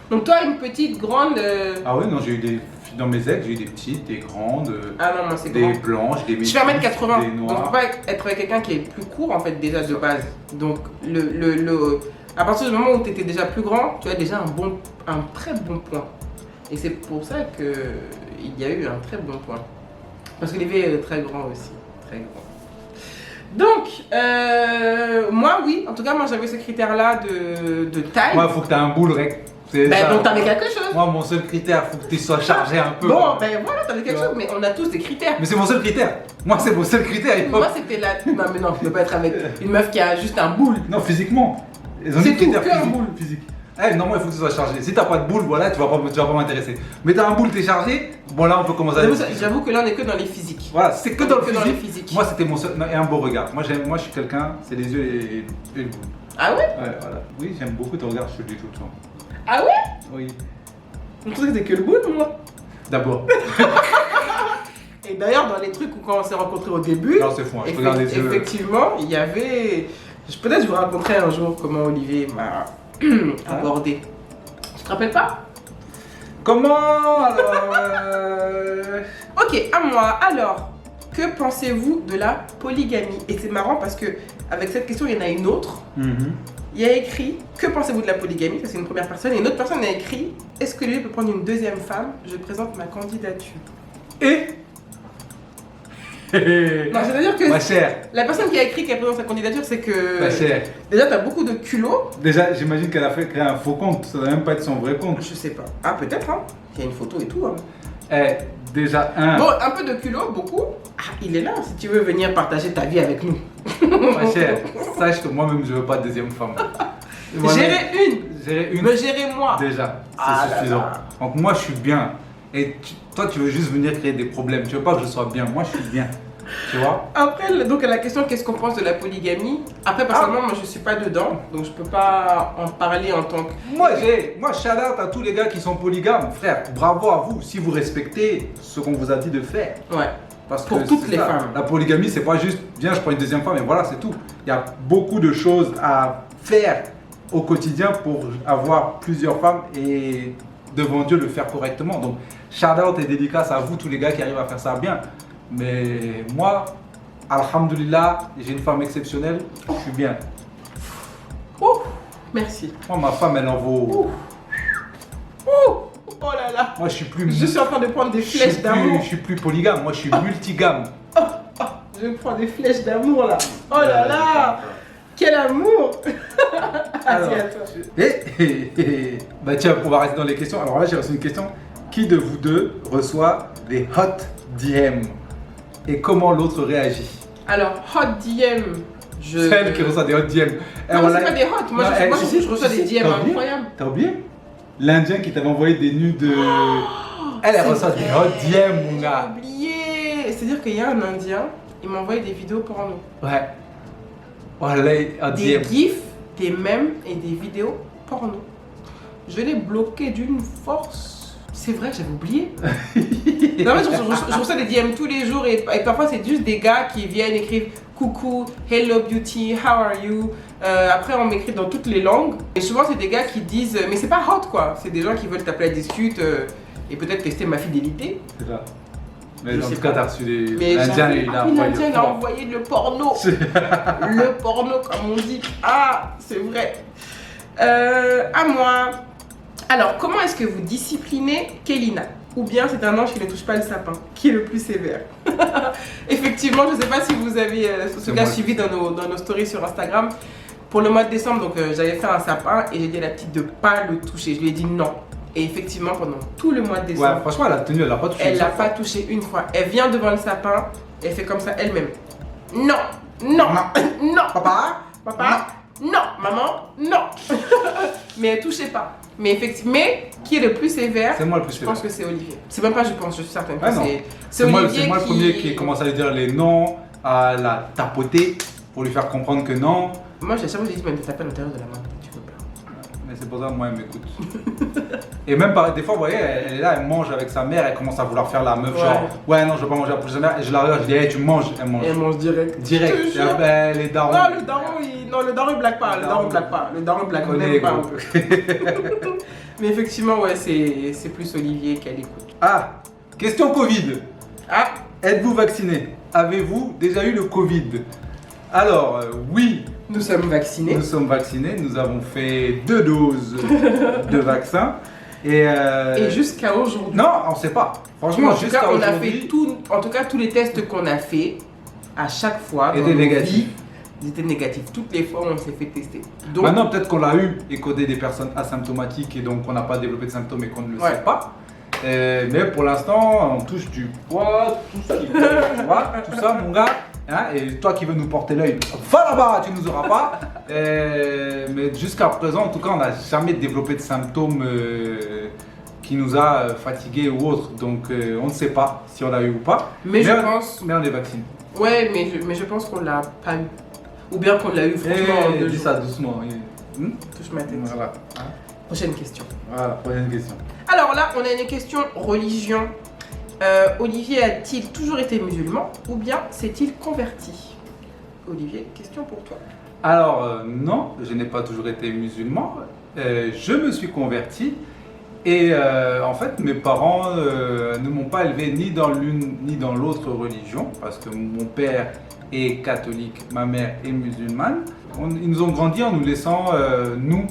Donc toi, une petite, grande... Ah ouais, non, j'ai eu des filles dans mes ex, j'ai eu des petites, des grandes, ah non, moi c'est des grand. blanches, des métisses, je fais 1m80, des noirs. donc je peux pas être avec quelqu'un qui est plus court en fait déjà de base. Donc à partir du moment où tu étais déjà plus grand, tu as déjà un très bon point. Et c'est pour ça qu'il y a eu un très bon point. Parce que Olivier est très grand aussi, très grand. Donc, moi oui, en tout cas moi j'avais ce critère là de taille. Moi il faut que tu aies un boule rec. Donc t'avais quelque chose. Moi, mon seul critère, faut que tu sois chargé un peu. Bon, ben voilà, t'avais quelque chose, mais on a tous des critères. Mais c'est mon seul critère. Moi, c'est mon seul critère. Moi, c'était la. Non, mais non, je peux pas être avec une meuf qui a juste un boule. Non, physiquement. C'est tout, qu'un boule. Physique. Non, il faut que tu sois chargé. Si t'as pas de boule, voilà, tu vas pas m'intéresser. Mais t'as un boule, t'es chargé, bon là on peut commencer à discuter. J'avoue que là on est que dans les physiques. Voilà, c'est que dans le physique. Moi c'était mon seul. Et un beau regard. Moi je suis quelqu'un, c'est les yeux et le boule. Ah ouais? Ouais, voilà. Oui, j'aime beaucoup ton regard, je te le dis tout le temps. Ah ouais? Oui. Je pensais que c'était que le boule, moi. D'abord. Et d'ailleurs, dans les trucs où quand on s'est rencontrés au début. Non, c'est fou, je regarde les yeux. Effectivement, il y avait. Peut-être je vous raconterai un jour comment Olivier m'a abordé. Tu te rappelles pas? Comment alors Ok, à moi. Alors, que pensez-vous de la polygamie? Et c'est marrant parce que avec cette question, il y en a une autre. Il y a écrit que pensez-vous de la polygamie? Ça c'est une première personne. Et une autre personne a écrit est-ce que lui peut prendre une deuxième femme? Je présente ma candidature. Et non, c'est-à-dire que ma chère, la personne qui a écrit qu'elle présente sa candidature, c'est que ma chère. Déjà t'as beaucoup de culot. Déjà, j'imagine qu'elle a fait créer un faux compte. Ça doit même pas être son vrai compte. Je sais pas. Ah peut-être hein. Il y a une photo et tout hein. Déjà Bon, un peu de culot, beaucoup. Ah, il est là si tu veux venir partager ta vie avec nous. Ma chère, sache que moi-même je veux pas de deuxième femme. Gérer une. Me gérer moi. Déjà, c'est suffisant. Donc moi je suis bien. Et toi tu veux juste venir créer des problèmes. Tu veux pas que je sois bien. Moi je suis bien. Tu vois? Après, donc la question qu'est-ce qu'on pense de la polygamie? Après personnellement moi je suis pas dedans. Donc je peux pas en parler en tant que. Moi shout out à tous les gars qui sont polygames. Frère, bravo à vous si vous respectez ce qu'on vous a dit de faire. Ouais. Parce pour que toutes les femmes. La polygamie, c'est pas juste viens, je prends une deuxième femme et voilà, c'est tout. Il y a beaucoup de choses à faire au quotidien pour avoir plusieurs femmes et devant Dieu le faire correctement. Donc, shout out et dédicace à vous, tous les gars qui arrivent à faire ça bien. Mais moi, alhamdoulilah, j'ai une femme exceptionnelle, je suis bien. Merci. Moi, ma femme, elle en vaut. Oh là là. Moi, je suis plus. Je suis en train de prendre des flèches d'amour. Je suis plus polygame, moi, je suis multigame. Je prends des flèches d'amour là. Oh là là. Quel amour. Alors, à toi. Bah tiens, on va rester dans les questions. Alors là, j'ai reçu une question. Qui de vous deux reçoit des hot DM? Et comment l'autre réagit? Alors, hot DM, Celle qui reçoit des hot DM. Non, c'est pas des hot. Moi, je reçois des DM incroyables. T'as oublié? L'Indien qui t'avait envoyé des nus de... Elle reçoit des hot DM, mon gars. J'ai oublié. C'est-à-dire qu'il y a un Indien, il m'a envoyé des vidéos porno. Ouais. Voilà, des gifs, des mèmes et des vidéos porno. Je l'ai bloqué d'une force. C'est vrai, j'avais oublié. Non, mais je reçois des DM tous les jours et parfois c'est juste des gars qui viennent écrire coucou, hello beauty, how are you? Après on m'écrit dans toutes les langues et souvent c'est des gars qui disent mais c'est pas hot quoi. C'est des gens qui veulent t'appeler à discute et peut-être tester ma fidélité. C'est ça. Mais en tout cas, t'as reçu des. L'Indien, il a envoyé le porno. Le porno, comme on dit. Ah, c'est vrai. À moi. Alors, comment est-ce que vous disciplinez Kélina? Ou bien c'est un ange qui ne touche pas le sapin? Qui est le plus sévère? Effectivement, je ne sais pas si vous avez ce cas suivi dans nos stories sur Instagram. Pour le mois de décembre, donc j'avais fait un sapin et j'ai dit à la petite de ne pas le toucher. Je lui ai dit non. Et effectivement, pendant tout le mois de décembre, ouais, franchement, elle a tenu, elle l'a pas touché. Elle l'a pas touché une fois. Elle vient devant le sapin, elle fait comme ça elle-même. Non, non, non, papa, non, maman, non. Mais elle touchait pas. Mais effectivement, qui est le plus sévère? C'est moi le plus sévère. Je pense que c'est Olivier. C'est même pas, je pense, je suis certaine. C'est Olivier. C'est moi le premier qui commence à lui dire les noms, à la tapoter pour lui faire comprendre que non. Moi, j'ai jamais dit, mais tu taper à l'intérieur de la main. Mais c'est pour ça que moi elle m'écoute. Et même des fois, vous voyez, elle est là, elle mange avec sa mère, elle commence à vouloir faire la meuf, genre ouais, non, je veux pas manger après sa mère. Et je la regarde, je dis, hey, tu manges, elle mange. Elle mange direct. Direct. Les darons. Non, le daron il blague pas. Le daron blague pas. Le daron blague même pas. Mais effectivement, ouais, c'est plus Olivier qu'elle écoute. Ah, question Covid. Ah, êtes-vous vacciné? Avez-vous déjà eu le Covid? Alors, oui. Nous sommes vaccinés. Nous sommes vaccinés, nous avons fait 2 doses de vaccin. Et jusqu'à aujourd'hui. Non, on ne sait pas. Franchement, jusqu'à aujourd'hui. On a fait en tout cas, tous les tests qu'on a fait, à chaque fois, étaient négatifs. ils étaient négatifs. Toutes les fois où on s'est fait tester. Donc, maintenant, peut-être qu'on l'a eu et codé des personnes asymptomatiques et donc on n'a pas développé de symptômes et qu'on ne le sait pas. Mais pour l'instant, on touche du poids, tout ça, tu vois, tout ça, mon gars. Hein, et toi qui veux nous porter l'œil, va là-bas, tu nous auras pas. Mais jusqu'à présent, en tout cas, on n'a jamais développé de symptômes qui nous a fatigués ou autre. Donc, on ne sait pas si on l'a eu ou pas. Mais je pense. Mais on est vacciné. Ouais, mais je pense qu'on l'a pas eu. Ou bien qu'on l'a eu franchement. Dis ça doucement. Touche ma tête. Voilà. Prochaine question. Voilà, prochaine question. Alors là, on a une question religion. Olivier a-t-il toujours été musulman ou bien s'est-il converti? Olivier, question pour toi. Alors non, je n'ai pas toujours été musulman. Je me suis converti et en fait mes parents ne m'ont pas élevé ni dans l'une ni dans l'autre religion parce que mon père est catholique, ma mère est musulmane. Ils nous ont grandi en nous laissant nous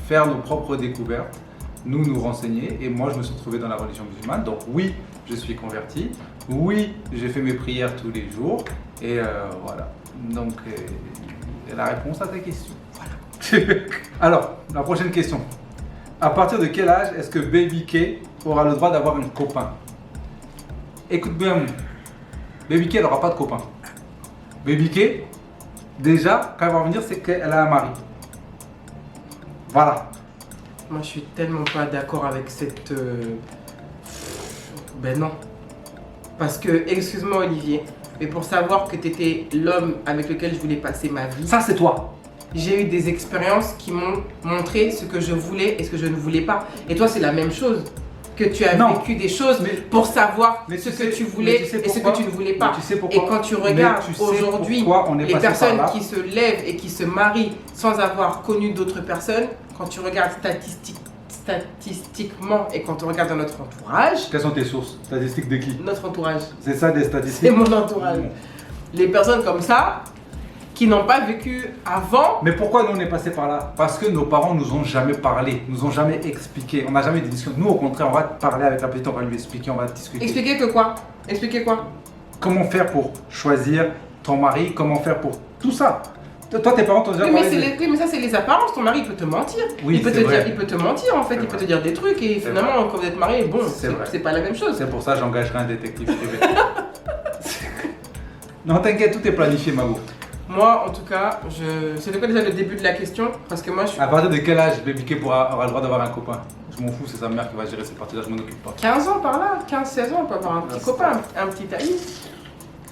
faire nos propres découvertes, nous renseigner et moi je me suis retrouvé dans la religion musulmane. Donc oui, je suis converti, oui, j'ai fait mes prières tous les jours et voilà. Donc la réponse à ta question. Voilà. Alors, la prochaine question. À partir de quel âge est-ce que Baby K aura le droit d'avoir un copain? Écoute bien, Baby K elle n'aura pas de copain. Baby K, déjà, quand elle va venir, c'est qu'elle a un mari. Voilà. Moi, je suis tellement pas d'accord avec cette... Ben non. Parce que, excuse-moi Olivier, mais pour savoir que tu étais l'homme avec lequel je voulais passer ma vie... Ça, c'est toi. J'ai eu des expériences qui m'ont montré ce que je voulais et ce que je ne voulais pas. Et toi, c'est la même chose. Que tu as vécu des choses pour savoir ce que tu voulais et ce que tu ne voulais pas. Tu sais et quand tu regardes aujourd'hui les personnes qui se lèvent et qui se marient sans avoir connu d'autres personnes, quand tu regardes statistiquement et quand on regarde dans notre entourage... Quelles sont tes sources? Statistiques de qui? Notre entourage. C'est ça des statistiques? C'est mon entourage. Les personnes comme ça, qui n'ont pas vécu avant. Mais pourquoi nous on est passé par là? Parce que nos parents nous ont jamais parlé, nous ont jamais expliqué, on n'a jamais eu de discussion. Nous au contraire, on va parler avec la petite, on va lui expliquer, on va discuter. Expliquer que quoi? Expliquer quoi? Comment faire pour choisir ton mari? Comment faire pour tout ça? Toi, tes parents t'ont déjà parlé oui, mais ça c'est les apparences. Ton mari il peut te mentir. Oui, il peut te mentir en fait. Il peut te dire des trucs et finalement quand vous êtes mariés, bon, c'est pas la même chose. C'est pour ça que j'engagerai un détective privé. Non, t'inquiète, tout est planifié, Mago. Moi, en tout cas, c'est de quoi déjà le début de la question? Parce que moi, je suis... À partir de quel âge Baby K aura le droit d'avoir un copain? Je m'en fous, c'est sa mère qui va gérer cette partie-là, je m'en occupe pas. 15 ans par là, 15-16 ans, on peut avoir un petit copain, un petit ami.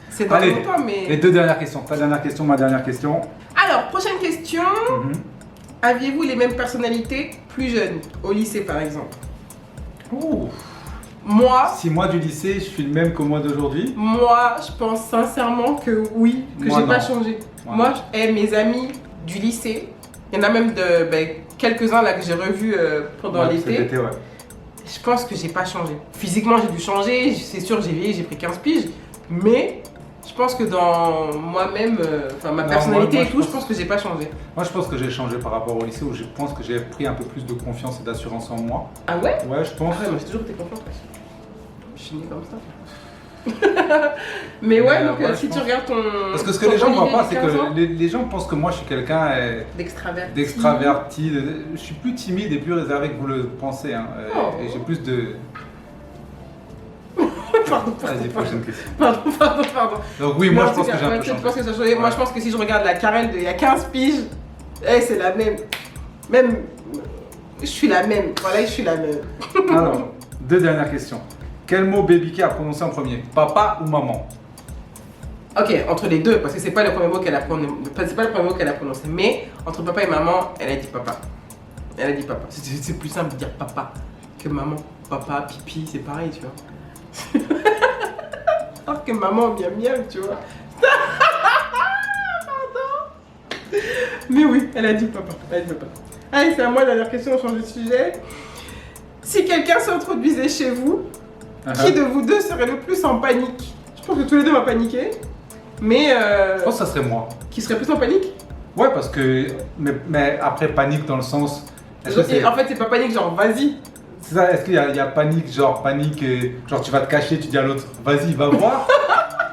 C'est dans longtemps, mais... Les deux dernières questions. Ta dernière question, ma dernière question. Alors, prochaine question. Aviez-vous les mêmes personnalités plus jeunes, au lycée par exemple? Moi... Si moi du lycée, je suis le même que moi d'aujourd'hui? Moi, je pense sincèrement que oui, que j'ai pas changé. Moi, mes amis du lycée, il y en a même quelques-uns là que j'ai revus pendant l'été. Je pense que j'ai pas changé. Physiquement, j'ai dû changer, c'est sûr, j'ai vieilli, j'ai pris 15 piges, mais je pense que dans moi-même, ma personnalité et tout, je pense que j'ai pas changé. Moi, je pense que j'ai changé par rapport au lycée où je pense que j'ai pris un peu plus de confiance et d'assurance en moi. Ah ouais? Ouais, je pense. Ah ouais, moi j'ai toujours été confiante. Je suis née comme ça. Mais ouais, donc si tu regardes ton... Parce que ce que les gens voient pas, c'est que les gens pensent que moi je suis quelqu'un d'extraverti. Je suis plus timide et plus réservé que vous le pensez. Hein. Et j'ai plus de... Pardon. Vas-y, prochaine question. Pardon. Donc oui, moi je pense que j'ai un peu changé. Moi je pense que si je regarde la Karel d'il y a 15 piges, c'est la même. Même... Je suis la même. Voilà, je suis la même. Alors, deux dernières questions. Quel mot Baby K a prononcé en premier? Papa ou maman? Ok, entre les deux, parce que c'est pas le premier mot qu'elle a prononcé. C'est pas le premier mot qu'elle a prononcé, mais entre papa et maman, elle a dit papa. Elle a dit papa. C'est plus simple de dire papa que maman. Papa, pipi, c'est pareil, tu vois. Alors que maman, bien, tu vois. Pardon. Mais oui, elle a dit papa. Allez, c'est à moi la dernière question, on change de sujet. Si quelqu'un s'introduisait chez vous, qui de vous deux serait le plus en panique? Je pense que tous les deux vont paniquer, mais... Je pense que ça serait moi. Qui serait plus en panique? Ouais, parce que... Mais après, panique dans le sens... En fait, c'est pas panique, genre, vas-y. C'est ça, est-ce qu'il y a panique, genre tu vas te cacher, tu dis à l'autre, vas-y, va voir?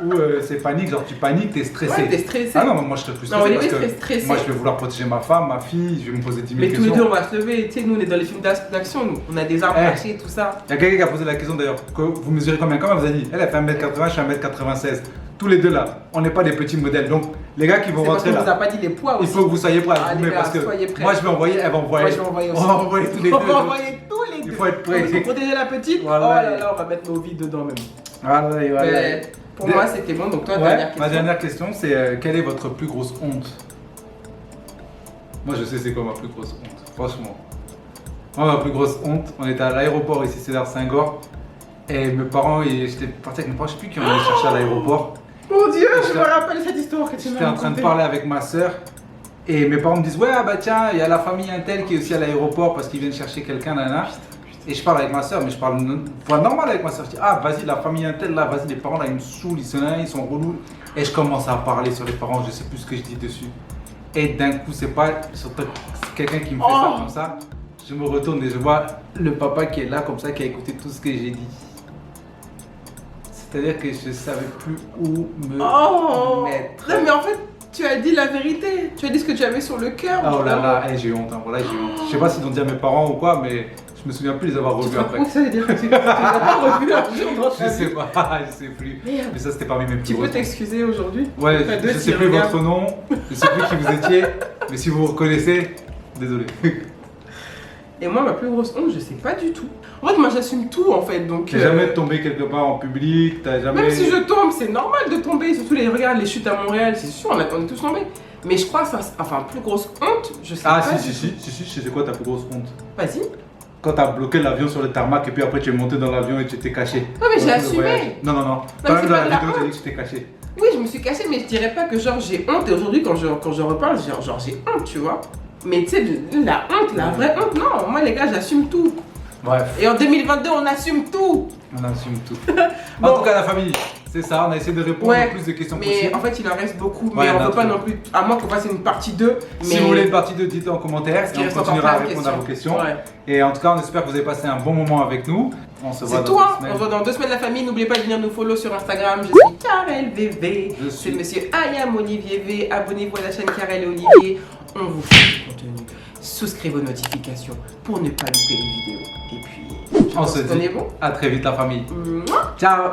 Ou c'est panique, genre tu paniques, t'es stressé. Ouais, t'es stressé. Ah non, moi je serais plus stressé. Non, parce Olivier que serait stressé. moi je vais vouloir protéger ma femme, ma fille, je vais me poser 10 000 mais questions. tous les deux, on va se lever. Tu sais, nous, on est dans les films d'action, nous. On a des armes cachées, tout ça. Il y a quelqu'un qui a posé la question d'ailleurs, que vous mesurez combien? Comment vous avez dit? Elle a fait 1m80, je suis 1m96. Tous les deux là, on n'est pas des petits modèles. Donc les gars qui vont rentrer là, on vous a pas dit les poids aussi. il faut que vous soyez prêts. Ah, les gars, parce que soyez prêts. moi je vais envoyer, elle va envoyer. Moi, je vais envoyer aussi. On va envoyer tous les deux. On va envoyer tous les deux. Il faut être prêt. Pour protéger la petite, Voilà. oh là là, on va mettre nos vies dedans même. Voilà, voilà. Mais pour moi, c'était bon. Donc toi, dernière question. Ma dernière question, c'est quelle est votre plus grosse honte? Moi je sais c'est quoi ma plus grosse honte, franchement. Moi ma plus grosse honte, on était à l'aéroport ici, c'est vers Saint-Gor. Et mes parents, j'étais parti avec mes parents, je sais plus qui on allait chercher à l'aéroport. Mon Dieu, je me rappelle cette histoire que tu m'as J'étais en train de parler avec ma soeur et mes parents me disent ouais bah tiens il y a la famille Intel qui est aussi à l'aéroport parce qu'ils viennent chercher quelqu'un nana. Et je parle avec ma soeur mais je parle voix normale avec ma soeur. Je dis ah vas-y la famille Intel là, vas-y les parents là ils me saoulent, ils sont relous. Et je commence à parler sur les parents, je sais plus ce que je dis dessus. Et d'un coup c'est quelqu'un qui me fait ça comme ça. Je me retourne et je vois le papa qui est là comme ça qui a écouté tout ce que j'ai dit. C'est-à-dire que je ne savais plus où me mettre. Non mais en fait, tu as dit la vérité. Tu as dit ce que tu avais sur le cœur. Oh là là, j'ai honte. Hein. Voilà, j'ai honte. Je sais pas si ils ont dit à mes parents ou quoi, mais je me souviens plus les avoir revus après. Ça veut dire que tu n'as pas revu un jour. Je sais pas, je sais plus. Merde. Mais ça c'était parmi mes plus Tu peux t'excuser aujourd'hui? Ouais, je sais plus votre nom, je sais plus qui vous étiez, mais si vous vous reconnaissez, désolé. Et moi, ma plus grosse honte, je sais pas du tout. En fait, moi, j'assume tout, en fait, donc... T'es jamais tombé quelque part en public, t'as jamais... Même si je tombe, c'est normal de tomber. Surtout, regarde, les chutes à Montréal, c'est sûr, on est tous tombés. Mais je crois que ça... Enfin, plus grosse honte, je sais pas. Ah, si, c'est quoi ta plus grosse honte? Vas-y. Quand t'as bloqué l'avion sur le tarmac et puis après tu es monté dans l'avion et tu t'es caché. Non, mais j'ai assumé. Non. Quand même dans la vidéo, tu as dit que tu t'es caché. Oui, je me suis cachée, mais je dirais pas que genre j'ai honte. Et aujourd'hui, quand je reparle, genre j'ai honte, tu vois. Mais tu sais, la honte, la vraie honte, non. Moi, les gars, j'assume tout. Bref. Et en 2022, on assume tout. On assume tout. Bon. En tout cas, la famille, c'est ça. On a essayé de répondre à plus de questions possibles. Mais en fait, il en reste beaucoup. Mais on ne peut pas non plus. À moins qu'on fasse une partie 2. Mais... Si vous voulez une partie 2, dites-le en commentaire. Et on continuera à répondre à vos questions. Ouais. Et en tout cas, on espère que vous avez passé un bon moment avec nous. On se voit dans 2 semaines. On se voit dans 2 semaines, la famille. N'oubliez pas de venir nous follow sur Instagram. Je suis Karel VV. C'est monsieur Ayam Olivier V. Abonnez-vous à la chaîne Karel et Olivier. On vous fait du contenu. Souscrivez aux notifications pour ne pas louper les vidéos. Et puis, on se dit bon. à très vite la famille. Ciao.